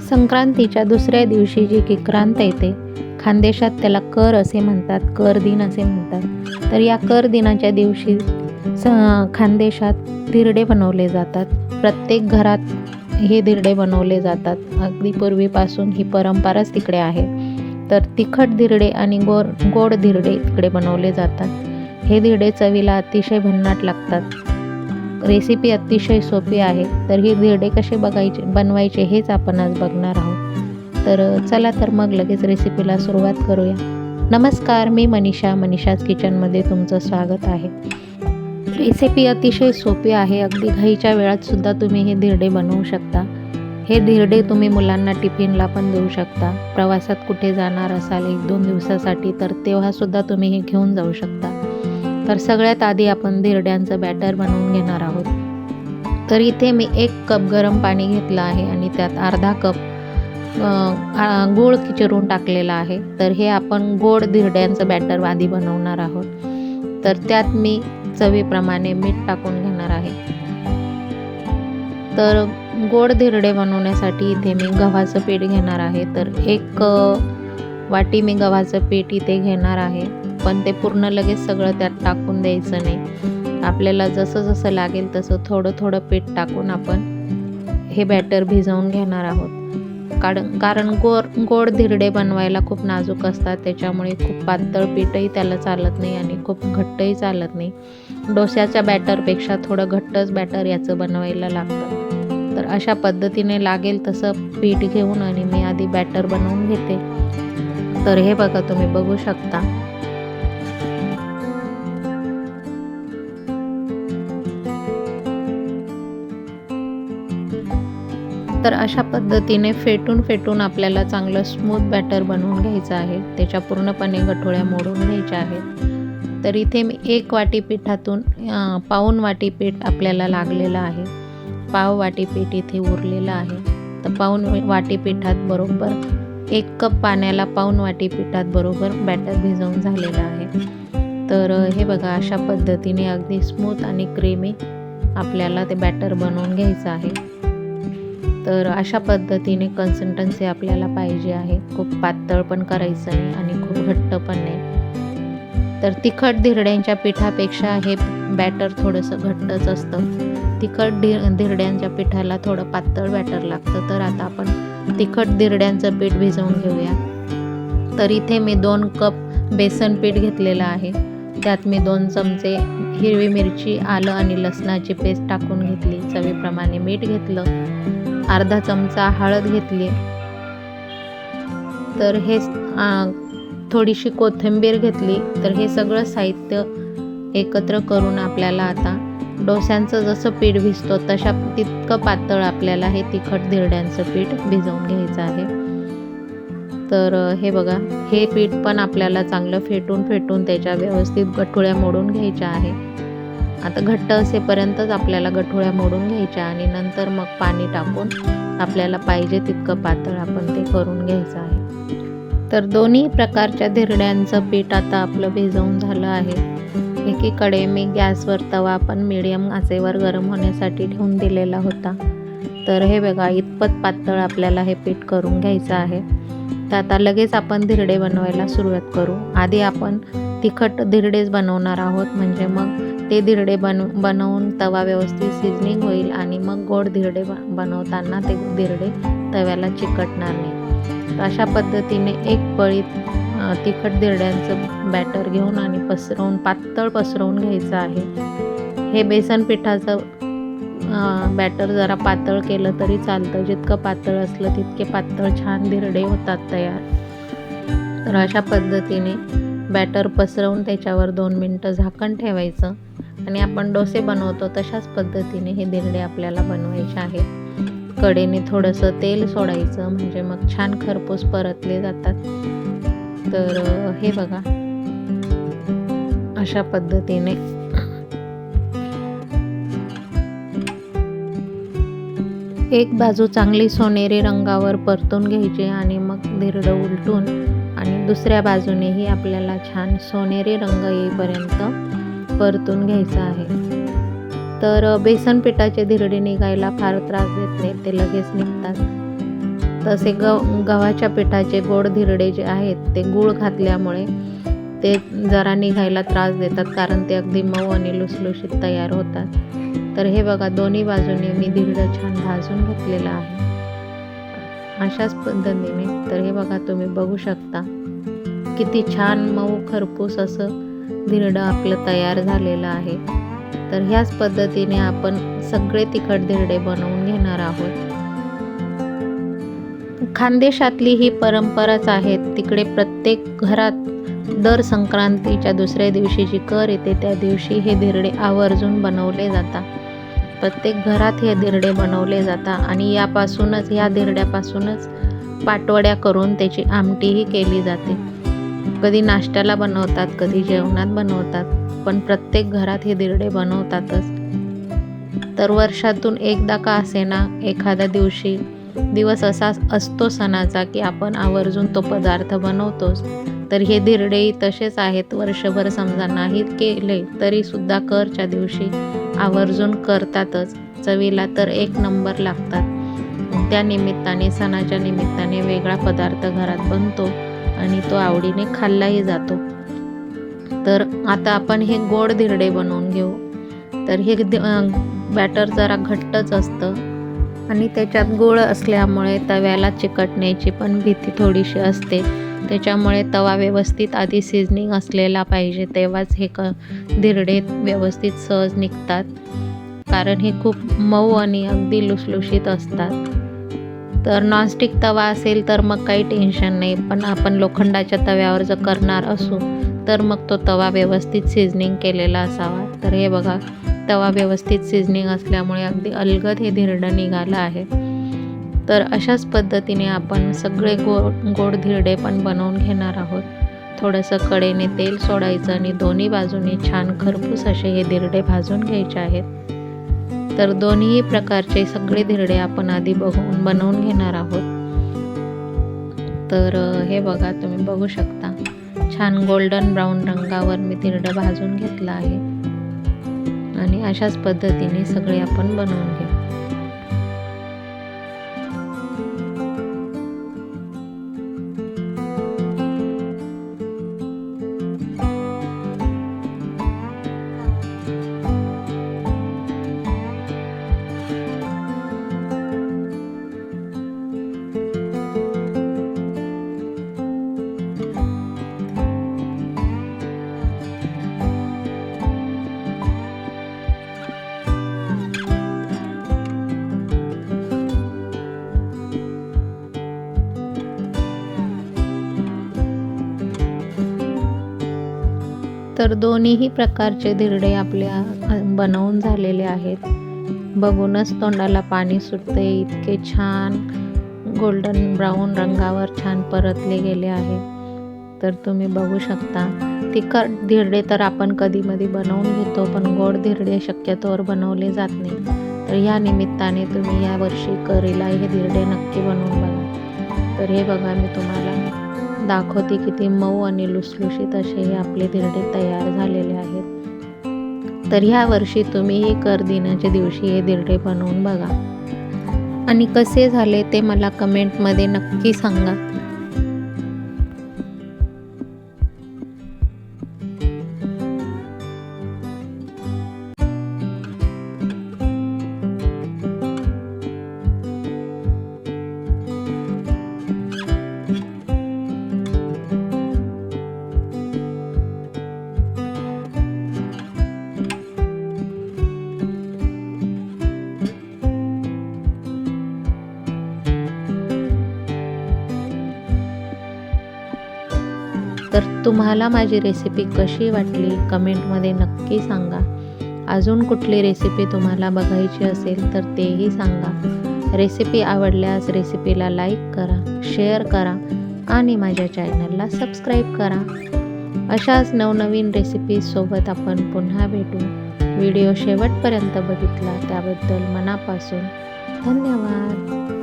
संक्रांतीच्या दुसऱ्या दिवशी जी किक्रांत येते, खानदेशात त्याला कर असे म्हणतात, कर दिन असे म्हणतात. तर या कर दिनाच्या दिवशी खानदेशात धिरडे बनवले जातात. प्रत्येक घरात हे धिरडे बनवले जातात. अगदी पूर्वीपासून ही परंपराच तिकडे आहे. तर तिखट धिरडे आणि गोड धिरडे तिकडे बनवले जातात. हे धिरडे चवीला अतिशय भन्नाट लागतात. रेसिपी अतिशय सोपी आहे. तर ही धिरडे कसे बनवायचे हेच आपण आज बघणार आहोत. तर चला तर मग लगेच रेसिपीला सुरुवात करूया. नमस्कार, मी मनीषाज किचनमध्ये तुमचं स्वागत आहे. रेसिपी अतिशय सोपी आहे. अगदी घाईच्या वेळात सुद्धा तुम्ही हे धिरडे बनवू शकता. हे धिरडे तुम्ही मुलांना टिफिनला पण देऊ शकता. प्रवासात कुठे जाणार असाल 1-2 दिवसासाठी तर तेव्हासुद्धा तुम्ही हे घेऊन जाऊ शकता. तर सगळ्यात आधी आपण धिरड्यांचं बॅटर बनवून घेणार आहोत. तर इथे मी 1 कप गरम पाणी घेतलं आहे आणि त्यात अर्धा कप गूळ चिरून टाकलेला आहे. तर हे आपण गोड धिरड्यांचं बॅटर आधी बनवणार आहोत. तर त्यात मी चवीप्रमाणे मीठ टाकून घेणार आहे. तर गोड धिरडे बनवण्यासाठी इथे मी गव्हाचं पीठ घेणार आहे. तर 1 वाटी मी गव्हाचं पीठ इथे घेणार आहे. पण ते पूर्ण लगेच सगळं त्यात टाकून द्यायचं नाही. आपल्याला जसं लागेल तसं थोडं पीठ टाकून आपण हे बॅटर भिजवून घेणार आहोत. कारण गोड धिरडे बनवायला खूप नाजूक असतात. त्याच्यामुळे खूप पातळ पीठही त्याला चालत नाही आणि खूप घट्टही चालत नाही. डोस्याच्या बॅटरपेक्षा थोडं घट्टच बॅटर याचं बनवायला लागतं. तर अशा पद्धतीने लागेल तसं पीठ घेऊन आणि मी आधी बॅटर बनवून घेते. तर हे बघा, तुम्ही बघू शकता. तर अशा पद्धतीने फेटून आपल्याला चांगलं स्मूथ बॅटर बनवून घ्यायचं आहे. त्याच्या पूर्णपणे गठोळ्या मोडून घ्यायच्या आहेत. तर इथे मी 1 वाटी पिठातून पाऊण वाटी पीठ आपल्याला लागलेलं आहे. पाव वाटी पीठ इथे उरलेलं आहे. तर पाऊण वाटी पिठात बरोबर 1 कप पाण्याला पाऊण वाटी पिठात बरोबर बॅटर भिजवून झालेलं आहे. तर हे बघा, अशा पद्धतीने अगदी स्मूथ आणि क्रीमी आपल्याला ते बॅटर बनवून घ्यायचं आहे. तर अशा पद्धतीने कन्सिस्टन्सी आपल्याला पाहिजे आहे. खूप पातळ पण करायचं नाही आणि खूप घट्ट पण नाही. तर तिखट धिरड्यांच्या पिठापेक्षा हे बॅटर थोडंसं घट्टच असतं. तिखट धिरड्यांच्या पिठाला थोडं पातळ बॅटर लागतं. तर आता आपण तिखट धिरड्यांचं पीठ भिजवून घेऊया. तर इथे मी 2 कप बेसन पीठ घेतलेलं आहे. त्यात मी 2 चमचे हिरवी मिरची, आलं आणि लसणाची पेस्ट टाकून घेतली. चवीप्रमाणे मीठ घेतलं. अर्धा चमचा हळद घेतली. तर हे थोडीशी कोथिंबीर घेतली. तर हे सगळं साहित्य एकत्र करून आपल्याला आता डोस्यांचं जसं पीठ भिजतो तितकं पातळ आपल्याला हे तिखट धिरड्यांचं पीठ भिजवून घ्यायचं आहे. तर हे बघा, हे पीठ पण आपल्याला चांगलं फेटून त्याच्या व्यवस्थित गठोळ्या मोडून घ्यायच्या आहे. आता घट्ट असेपर्यंतच आपल्याला गठोळ्या मोडून घ्यायच्या आणि नंतर मग पाणी टाकून आपल्याला पाहिजे तितकं पातळ आपण ते करून घ्यायचं आहे. तर दोन्ही प्रकारच्या धिरड्यांचं पीठ आता आपलं भिजवून झालं आहे. एकीकडे मी गॅसवर तवा पण मीडियम आचेवर गरम होण्यासाठी ठेवून दिलेला होता. तर हे बघा, इतपत पातळ आपल्याला हे पीठ करून घ्यायचं आहे. तर आता लगेच आपण धिरडे बनवायला सुरुवात करू. आधी आपण तिखट धिरडेच बनवणार आहोत. म्हणजे मग ते धिरडे बनवून तवा व्यवस्थित सिझनिंग होईल आणि मग गोड धिरडे बनवताना ते धिरडे तव्याला चिकटणार नाही. तर अशा पद्धतीने 1 पळी तिखट धिरड्यांचं बॅटर घेऊन आणि पातळ पसरवून घ्यायचं आहे. हे बेसन पिठाचं बॅटर जरा पातळ केलं तरी चालतं. जितकं पातळ असलं तितके पातळ छान धिरडे होतात तयार. तर अशा पद्धतीने बॅटर पसरवून त्याच्यावर 2 मिनटं झाकण ठेवायचं आणि आपण डोसे बनवतो तशाच पद्धतीने हे धिरडे आपल्याला बनवायचे आहे. कडेने थोडंसं तेल सोडायचं, म्हणजे मग छान खरपूस परतले जातात. तर हे बघा, अशा पद्धतीने एक बाजू चांगली सोनेरी रंगावर परतून घ्यायची आणि मग धिरडं उलटून आणि दुसऱ्या बाजूनेही आपल्याला छान सोनेरी रंग येईपर्यंत परतून घ्यायचं आहे. तर बेसन पिठाचे धिरडे निघायला फार त्रास देत नाहीत, ते लगेच निघतात. तसे गव्हाच्या पिठाचे गोड धिरडे जे आहेत ते गूळ घातल्यामुळे ते जरा निघायला त्रास देतात, कारण ते अगदी मऊ आणि लुसलुशीत तयार होतात. तर हे बघा, दोन्ही बाजूने मी धिरडं छान भाजून घेतलेलं आहे अशाच पद्धतीने. तर हे बघा, तुम्ही बघू शकता किती छान मऊ खरपूस असं धिरडं आपलं तयार झालेलं आहे. तर ह्याच पद्धतीने आपण सगळे तिखट धिरडे बनवून घेणार आहोत. खानदेशातली ही परंपराच आहे. तिकडे प्रत्येक घरात दर संक्रांतीच्या दुसऱ्या दिवशी जी कर येते त्या दिवशी हे धिरडे आवर्जून बनवले जातात. प्रत्येक घरात हे धिरडे बनवले जातात आणि ह्या धिरड्यापासूनच पाटवड्या करून त्याची आमटीही केली जाते. कधी नाश्त्याला बनवतात, कधी जेवणात बनवतात, पण प्रत्येक घरात हे धिरडे बनवतातच. तर वर्षातून एकदा का असेना एखाद्या दिवस असा असतो सणाचा की आपण आवर्जून तो पदार्थ बनवतोच. तर हे धिरडेही तसेच आहेत. वर्षभर समजा नाही केले तरी सुद्धा करच्या दिवशी आवर्जून करतातच. चवीला तर एक नंबर लागतात. त्या निमित्ताने, सणाच्या निमित्ताने वेगळा पदार्थ घरात बनतो आणि तो आवडीने खाल्लाही जातो. तर आता आपण हे गोड धिरडे बनवून घेऊ. तर हे बॅटर जरा घट्टच असतं आणि त्याच्यात गूळ असल्यामुळे तव्याला चिकटण्याची पण भीती थोडीशी असते. त्याच्यामुळे तवा व्यवस्थित आधी सिझनिंग असलेला पाहिजे, तेव्हाच हे धिरडे व्यवस्थित सहज निघतात, कारण हे खूप मऊ आणि अगदी लुसलुशीत असतात. तर नॉनस्टिक तवा असेल तर मग काही टेन्शन नाही, पण आपण लोखंडाच्या तव्यावर जर करणार असू तर मग तो तवा व्यवस्थित सिझनिंग केलेला असावा. तर हे बघा, तवा व्यवस्थित सिझनिंग असल्यामुळे अगदी अलगद हे धिरडं निघालं आहे. तर अशाच पद्धतीने आपण सगळे गोड धिरडे पण बनवून घेणार आहोत. थोडंसं कढईने तेल सोडायचं आणि दोन्ही बाजूने छान खरपूस असे हे धिरडे भाजून घ्यायचे आहेत. तर दोन्ही प्रकारचे सगळे धिरडे आपण आधी बनवून घेणार आहोत. तर हे बघा, तुम्ही बघू शकता छान गोल्डन ब्राऊन रंगावर मी धिरडं भाजून घेतलं आहे आणि अशाच पद्धतीने सगळे आपण बनवून घेऊ. तर दोन्हीही प्रकारचे धिरडे आपल्या बनवून झालेले आहेत. बघूनच तोंडाला पाणी सुटते, इतके छान गोल्डन ब्राऊन रंगावर छान परतले गेले आहे. तर तुम्ही बघू शकता, तिखट धिरडे तर आपण कधीमधी बनवून घेतो, पण गोड धिरडे शक्यतोवर बनवले जात नाही. तर ह्या निमित्ताने तुम्ही यावर्षी करीला हे धिरडे नक्की बनवून बघा. तर हे बघा, मी तुम्हाला दाखवते किती मऊ आणि लुसलुशीत असे हे आपले धिरडे तयार झालेले आहेत. तर ह्या वर्षी तुम्हीही कर दिनाच्या दिवशी हे धिरडे बनवून बघा आणि कसे झाले ते मला कमेंटमध्ये नक्की सांगा. तर तुम्हाला माझी रेसिपी कशी वाटली कमेंटमध्ये नक्की सांगा. अजून कुठली रेसिपी तुम्हाला बघायची असेल तर तेही सांगा. रेसिपी आवडल्यास रेसिपीला लाईक करा, शेअर करा आणि माझ्या चॅनलला सबस्क्राईब करा. अशाच नवनवीन रेसिपीजसोबत आपण पुन्हा भेटू. व्हिडिओ शेवटपर्यंत बघितला त्याबद्दल मनापासून धन्यवाद.